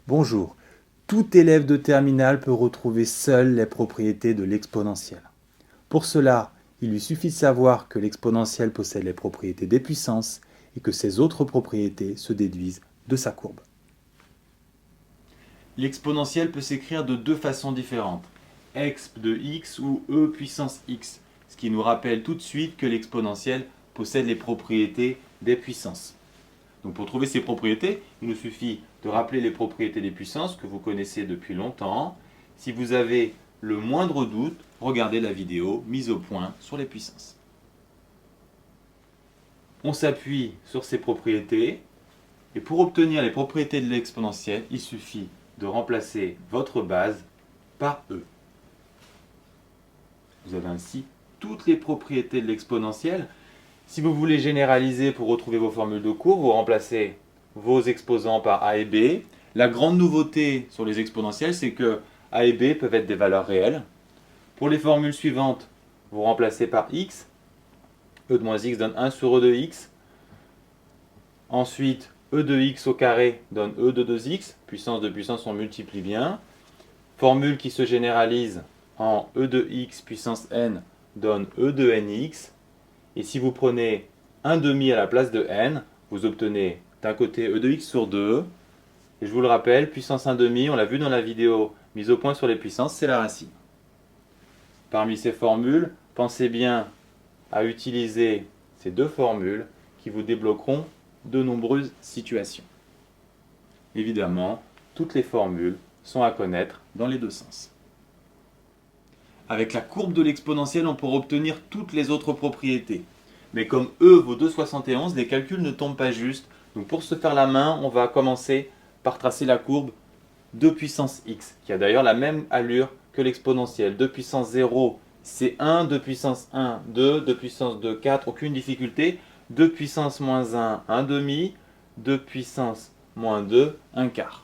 Bonjour, tout élève de terminale peut retrouver seul les propriétés de l'exponentielle. Pour cela, il lui suffit de savoir que l'exponentielle possède les propriétés des puissances et que ces autres propriétés se déduisent de sa courbe. L'exponentielle peut s'écrire de deux façons différentes, exp de x ou e puissance x, ce qui nous rappelle tout de suite que l'exponentielle possède les propriétés des puissances. Donc pour trouver ces propriétés, il nous suffit de rappeler les propriétés des puissances que vous connaissez depuis longtemps. Si vous avez le moindre doute, regardez la vidéo mise au point sur les puissances. On s'appuie sur ces propriétés et pour obtenir les propriétés de l'exponentielle, il suffit de remplacer votre base par e. Vous avez ainsi toutes les propriétés de l'exponentielle. Si vous voulez généraliser pour retrouver vos formules de cours, vous remplacez vos exposants par a et b. La grande nouveauté sur les exponentielles, c'est que a et b peuvent être des valeurs réelles. Pour les formules suivantes, vous remplacez par x. E de moins x donne 1 sur e de x. Ensuite, e de x au carré donne e de 2x. Puissance de puissance, on multiplie bien. Formule qui se généralise en e de x puissance n donne e de nx. Et si vous prenez 1 demi à la place de n, vous obtenez d'un côté e de x sur 2. Et je vous le rappelle, puissance 1 demi, on l'a vu dans la vidéo mise au point sur les puissances, c'est la racine. Parmi ces formules, pensez bien à utiliser ces deux formules qui vous débloqueront de nombreuses situations. Évidemment, toutes les formules sont à connaître dans les deux sens. Avec la courbe de l'exponentielle, on pourra obtenir toutes les autres propriétés. Mais comme E vaut 2,71, les calculs ne tombent pas juste. Donc pour se faire la main, on va commencer par tracer la courbe 2 puissance x, qui a d'ailleurs la même allure que l'exponentielle. 2 puissance 0, c'est 1, 2 puissance 1, 2, 2 puissance 2, 4, aucune difficulté. 2 puissance moins 1, 1 demi, 2 puissance moins 2, 1 quart.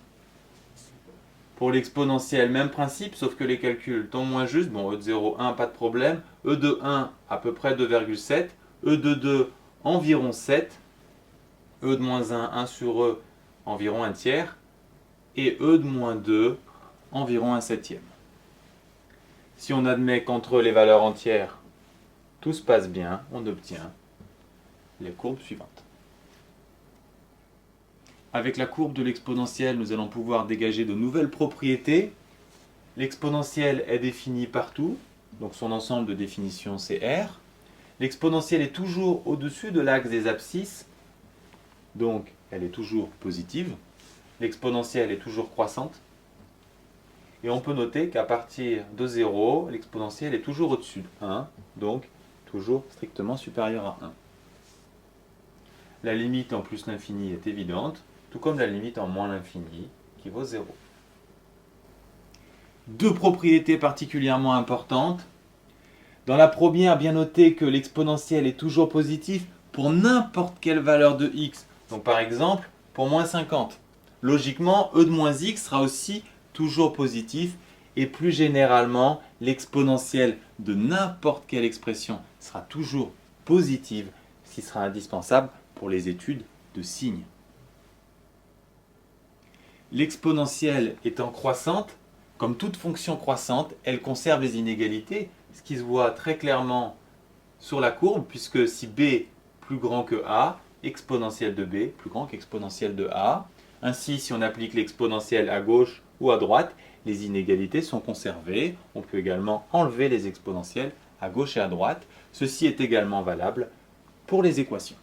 Pour l'exponentielle, même principe, sauf que les calculs tombent moins justes. Bon, E de 0, 1, pas de problème. E de 1, à peu près 2,7. E de 2, environ 7. E de moins 1, 1 sur E, environ 1 tiers. Et E de moins 2, environ 1 septième. Si on admet qu'entre les valeurs entières, tout se passe bien, on obtient les courbes suivantes. Avec la courbe de l'exponentielle, nous allons pouvoir dégager de nouvelles propriétés. L'exponentielle est définie partout, donc son ensemble de définitions c'est R. L'exponentielle est toujours au-dessus de l'axe des abscisses, donc elle est toujours positive. L'exponentielle est toujours croissante. Et on peut noter qu'à partir de 0, l'exponentielle est toujours au-dessus de 1, donc toujours strictement supérieure à 1. La limite en plus l'infini est évidente, tout comme la limite en moins l'infini qui vaut 0. Deux propriétés particulièrement importantes. Dans la première, bien noter que l'exponentielle est toujours positive pour n'importe quelle valeur de x. Donc par exemple, pour moins 50. Logiquement, e de moins x sera aussi toujours positif et plus généralement, l'exponentielle de n'importe quelle expression sera toujours positive, ce qui sera indispensable pour les études de signes. L'exponentielle étant croissante, comme toute fonction croissante, elle conserve les inégalités, ce qui se voit très clairement sur la courbe, puisque si b plus grand que a, exponentielle de b plus grand qu'exponentielle de a. Ainsi, si on applique l'exponentielle à gauche ou à droite, les inégalités sont conservées. On peut également enlever les exponentielles à gauche et à droite. Ceci est également valable pour les équations.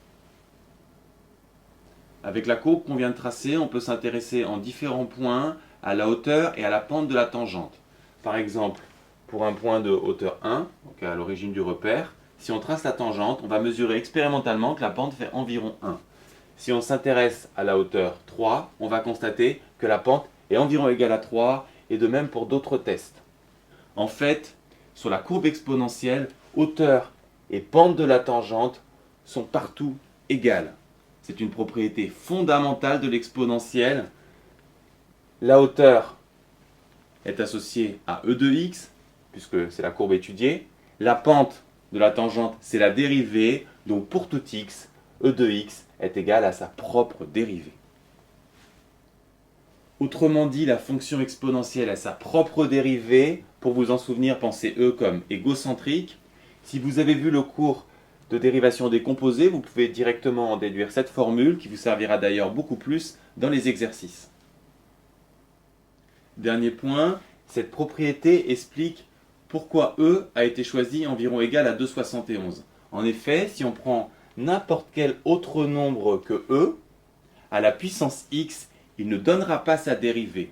Avec la courbe qu'on vient de tracer, on peut s'intéresser en différents points à la hauteur et à la pente de la tangente. Par exemple, pour un point de hauteur 1, donc à l'origine du repère, si on trace la tangente, on va mesurer expérimentalement que la pente fait environ 1. Si on s'intéresse à la hauteur 3, on va constater que la pente est environ égale à 3, et de même pour d'autres tests. En fait, sur la courbe exponentielle, hauteur et pente de la tangente sont partout égales. C'est une propriété fondamentale de l'exponentielle. La hauteur est associée à e de x, puisque c'est la courbe étudiée. La pente de la tangente, c'est la dérivée. Donc pour tout x, e de x est égal à sa propre dérivée. Autrement dit, la fonction exponentielle a sa propre dérivée. Pour vous en souvenir, pensez E comme égocentrique. Si vous avez vu le cours de dérivation des composés, vous pouvez directement en déduire cette formule qui vous servira d'ailleurs beaucoup plus dans les exercices. Dernier point, cette propriété explique pourquoi E a été choisi environ égal à 2,71. En effet, si on prend n'importe quel autre nombre que E, à la puissance x, il ne donnera pas sa dérivée.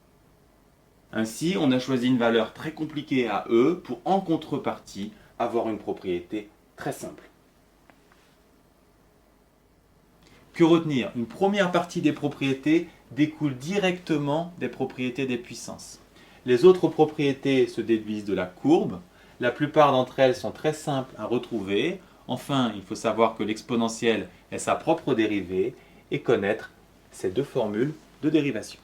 Ainsi, on a choisi une valeur très compliquée à E pour, en contrepartie, avoir une propriété très simple. Que retenir? Une première partie des propriétés découle directement des propriétés des puissances. Les autres propriétés se déduisent de la courbe. La plupart d'entre elles sont très simples à retrouver. Enfin, il faut savoir que l'exponentielle est sa propre dérivée et connaître ces deux formules de dérivation.